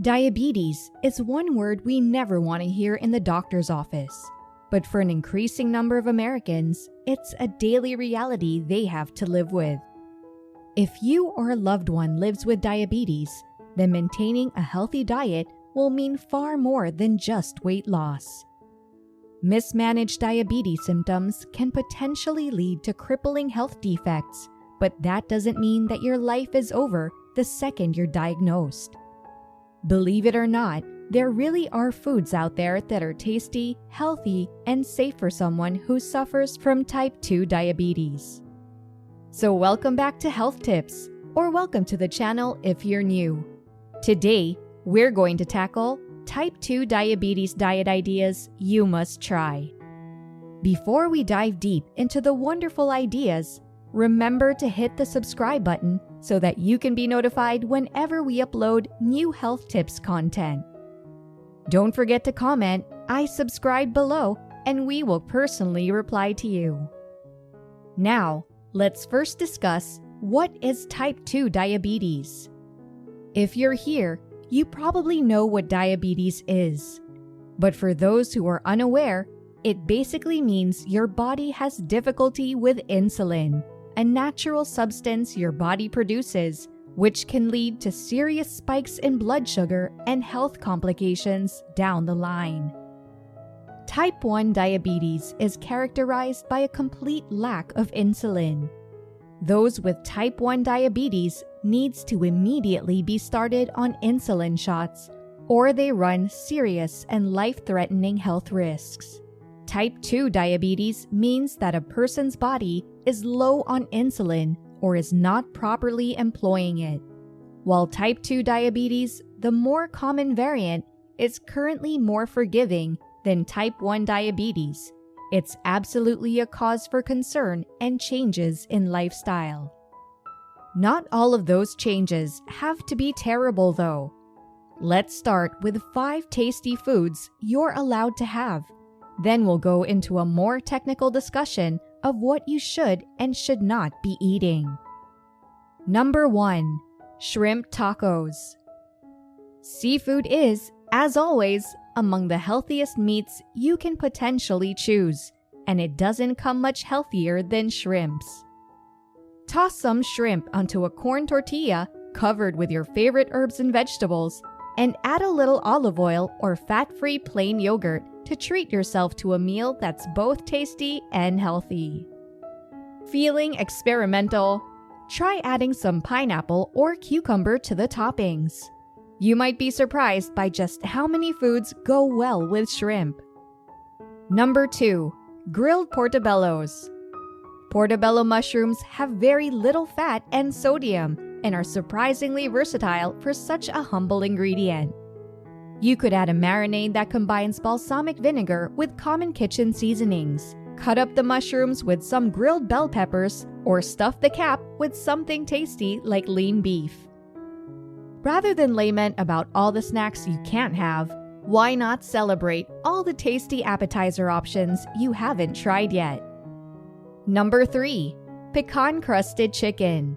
Diabetes is one word we never want to hear in the doctor's office, but for an increasing number of Americans, it's a daily reality they have to live with. If you or a loved one lives with diabetes, then maintaining a healthy diet will mean far more than just weight loss. Mismanaged diabetes symptoms can potentially lead to crippling health defects, but that doesn't mean that your life is over the second you're diagnosed. Believe it or not, there really are foods out there that are tasty, healthy, and safe for someone who suffers from type 2 diabetes. So welcome back to Health Tips, or welcome to the channel if you're new. Today, we're going to tackle type 2 diabetes diet ideas you must try. Before we dive deep into the wonderful ideas, remember to hit the subscribe button so that you can be notified whenever we upload new health tips content. Don't forget to comment, "I subscribe" below, and we will personally reply to you. Now, let's first discuss what is type 2 diabetes. If you're here, you probably know what diabetes is. But for those who are unaware, it basically means your body has difficulty with insulin, a natural substance your body produces, which can lead to serious spikes in blood sugar and health complications down the line. Type 1 diabetes is characterized by a complete lack of insulin. Those with type 1 diabetes needs to immediately be started on insulin shots, or they run serious and life-threatening health risks. Type 2 diabetes means that a person's body is low on insulin or is not properly employing it. While type 2 diabetes, the more common variant, is currently more forgiving than type 1 diabetes, it's absolutely a cause for concern and changes in lifestyle. Not all of those changes have to be terrible though. Let's start with 5 tasty foods you're allowed to have. Then we'll go into a more technical discussion of what you should and should not be eating. Number 1. Shrimp tacos. Seafood is, as always, among the healthiest meats you can potentially choose, and it doesn't come much healthier than shrimps. Toss some shrimp onto a corn tortilla covered with your favorite herbs and vegetables, and add a little olive oil or fat-free plain yogurt to treat yourself to a meal that's both tasty and healthy. Feeling experimental? Try adding some pineapple or cucumber to the toppings. You might be surprised by just how many foods go well with shrimp. Number 2. Grilled portobellos. Portobello mushrooms have very little fat and sodium and are surprisingly versatile for such a humble ingredient. You could add a marinade that combines balsamic vinegar with common kitchen seasonings, cut up the mushrooms with some grilled bell peppers, or stuff the cap with something tasty like lean beef. Rather than lament about all the snacks you can't have, why not celebrate all the tasty appetizer options you haven't tried yet? Number 3. Pecan-Crusted Chicken.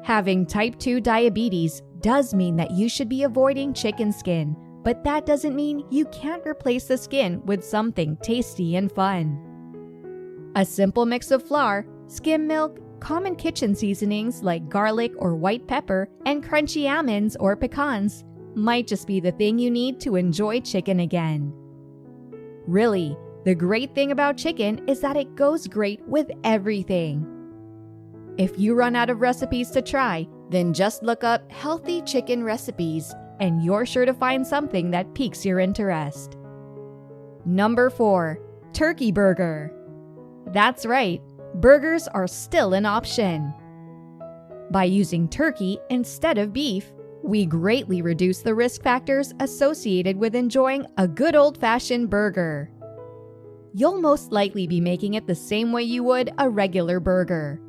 Having type 2 diabetes does mean that you should be avoiding chicken skin, but that doesn't mean you can't replace the skin with something tasty and fun. A simple mix of flour, skim milk, common kitchen seasonings like garlic or white pepper, and crunchy almonds or pecans might just be the thing you need to enjoy chicken again. Really, the great thing about chicken is that it goes great with everything. If you run out of recipes to try, then just look up healthy chicken recipes and you're sure to find something that piques your interest. Number 4. Turkey burger. That's right, burgers are still an option. By using turkey instead of beef, we greatly reduce the risk factors associated with enjoying a good old-fashioned burger. You'll most likely be making it the same way you would a regular burger.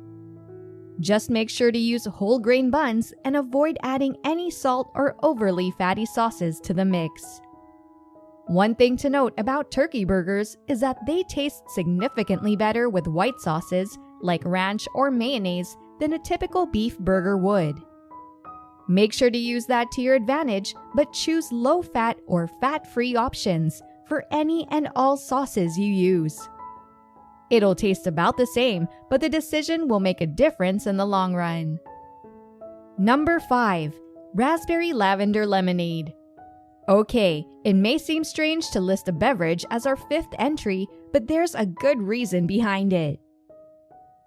Just make sure to use whole grain buns and avoid adding any salt or overly fatty sauces to the mix. One thing to note about turkey burgers is that they taste significantly better with white sauces like ranch or mayonnaise than a typical beef burger would. Make sure to use that to your advantage, but choose low-fat or fat-free options for any and all sauces you use. It'll taste about the same, but the decision will make a difference in the long run. Number 5. Raspberry Lavender Lemonade. Okay, it may seem strange to list a beverage as our 5th entry, but there's a good reason behind it.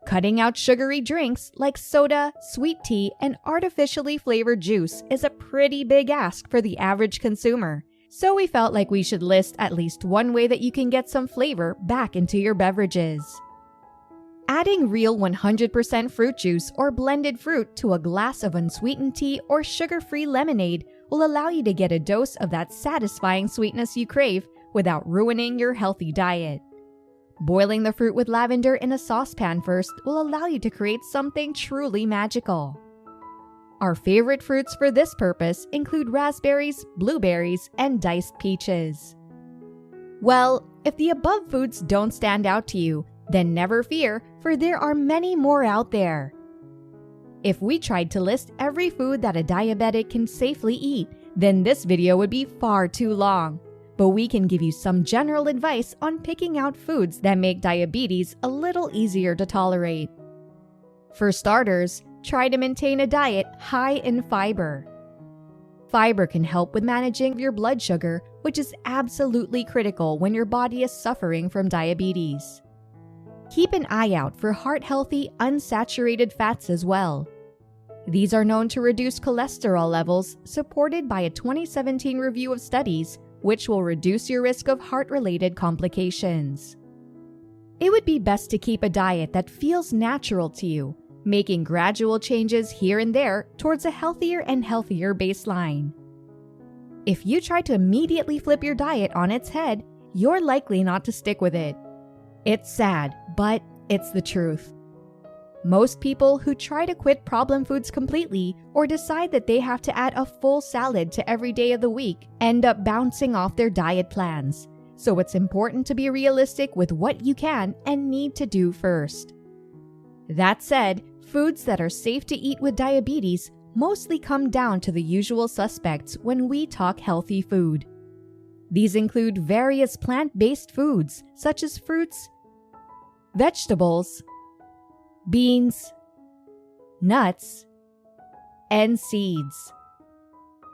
Cutting out sugary drinks like soda, sweet tea, and artificially flavored juice is a pretty big ask for the average consumer, so we felt like we should list at least one way that you can get some flavor back into your beverages. Adding real 100% fruit juice or blended fruit to a glass of unsweetened tea or sugar-free lemonade will allow you to get a dose of that satisfying sweetness you crave without ruining your healthy diet. Boiling the fruit with lavender in a saucepan first will allow you to create something truly magical. Our favorite fruits for this purpose include raspberries, blueberries, and diced peaches. Well, if the above foods don't stand out to you, then never fear, for there are many more out there. If we tried to list every food that a diabetic can safely eat, then this video would be far too long. But we can give you some general advice on picking out foods that make diabetes a little easier to tolerate. For starters, try to maintain a diet high in fiber. Fiber can help with managing your blood sugar, which is absolutely critical when your body is suffering from diabetes. Keep an eye out for heart-healthy, unsaturated fats as well. These are known to reduce cholesterol levels, supported by a 2017 review of studies, which will reduce your risk of heart-related complications. It would be best to keep a diet that feels natural to you, making gradual changes here and there towards a healthier and healthier baseline. If you try to immediately flip your diet on its head, you're likely not to stick with it. It's sad, but it's the truth. Most people who try to quit problem foods completely or decide that they have to add a full salad to every day of the week end up bouncing off their diet plans. So it's important to be realistic with what you can and need to do first. That said, foods that are safe to eat with diabetes mostly come down to the usual suspects when we talk healthy food. These include various plant-based foods such as fruits, vegetables, beans, nuts, and seeds.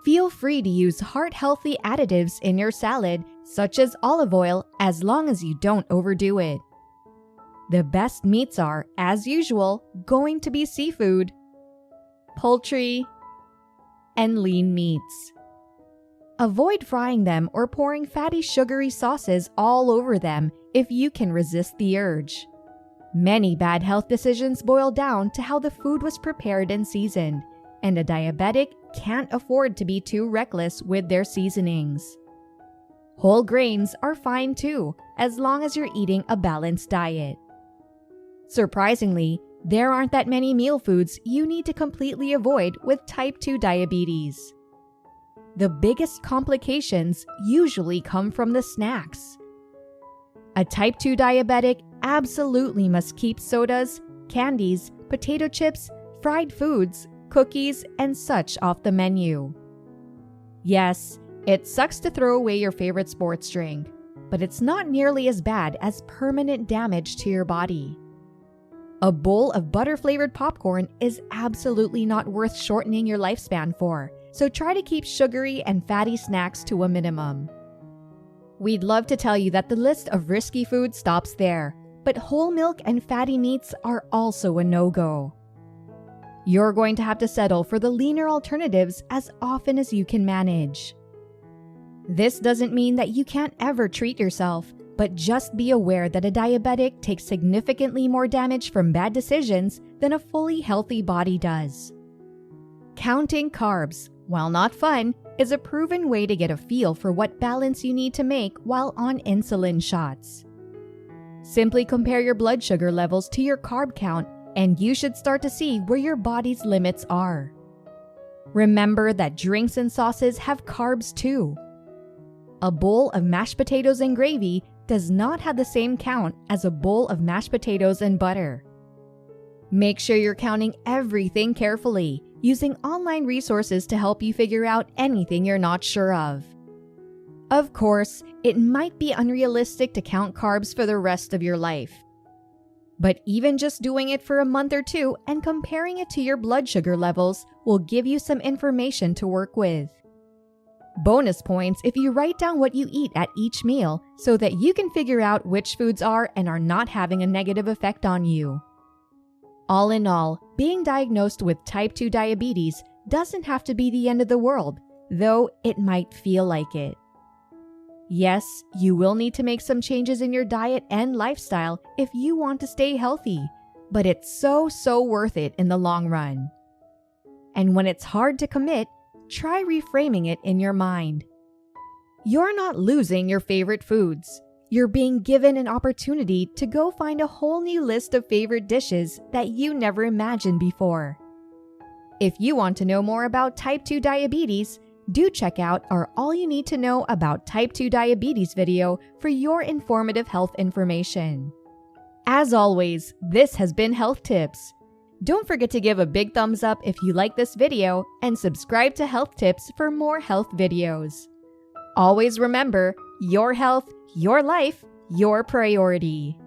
Feel free to use heart-healthy additives in your salad, such as olive oil, as long as you don't overdo it. The best meats are, as usual, going to be seafood, poultry, and lean meats. Avoid frying them or pouring fatty sugary sauces all over them if you can resist the urge. Many bad health decisions boil down to how the food was prepared and seasoned, and a diabetic can't afford to be too reckless with their seasonings. Whole grains are fine too, as long as you're eating a balanced diet. Surprisingly, there aren't that many meal foods you need to completely avoid with type 2 diabetes. The biggest complications usually come from the snacks. A type 2 diabetic absolutely must keep sodas, candies, potato chips, fried foods, cookies, and such off the menu. Yes, it sucks to throw away your favorite sports drink, but it's not nearly as bad as permanent damage to your body. A bowl of butter-flavored popcorn is absolutely not worth shortening your lifespan for, so try to keep sugary and fatty snacks to a minimum. We'd love to tell you that the list of risky foods stops there, but whole milk and fatty meats are also a no-go. You're going to have to settle for the leaner alternatives as often as you can manage. This doesn't mean that you can't ever treat yourself, but just be aware that a diabetic takes significantly more damage from bad decisions than a fully healthy body does. Counting carbs, while not fun, is a proven way to get a feel for what balance you need to make while on insulin shots. Simply compare your blood sugar levels to your carb count, and you should start to see where your body's limits are. Remember that drinks and sauces have carbs too. A bowl of mashed potatoes and gravy does not have the same count as a bowl of mashed potatoes and butter. Make sure you're counting everything carefully, using online resources to help you figure out anything you're not sure of. Of course, it might be unrealistic to count carbs for the rest of your life. But even just doing it for a month or two and comparing it to your blood sugar levels will give you some information to work with. Bonus points if you write down what you eat at each meal so that you can figure out which foods are and are not having a negative effect on you. All in all, being diagnosed with type 2 diabetes doesn't have to be the end of the world, though it might feel like it. Yes, you will need to make some changes in your diet and lifestyle if you want to stay healthy, but it's so worth it in the long run. And when it's hard to commit, try reframing it in your mind. You're not losing your favorite foods. You're being given an opportunity to go find a whole new list of favorite dishes that you never imagined before. If you want to know more about type 2 diabetes, do check out our All You Need to Know About Type 2 Diabetes video for your informative health information. As always, this has been Health Tips. Don't forget to give a big thumbs up if you like this video and subscribe to Health Tips for more health videos. Always remember, your health, your life, your priority.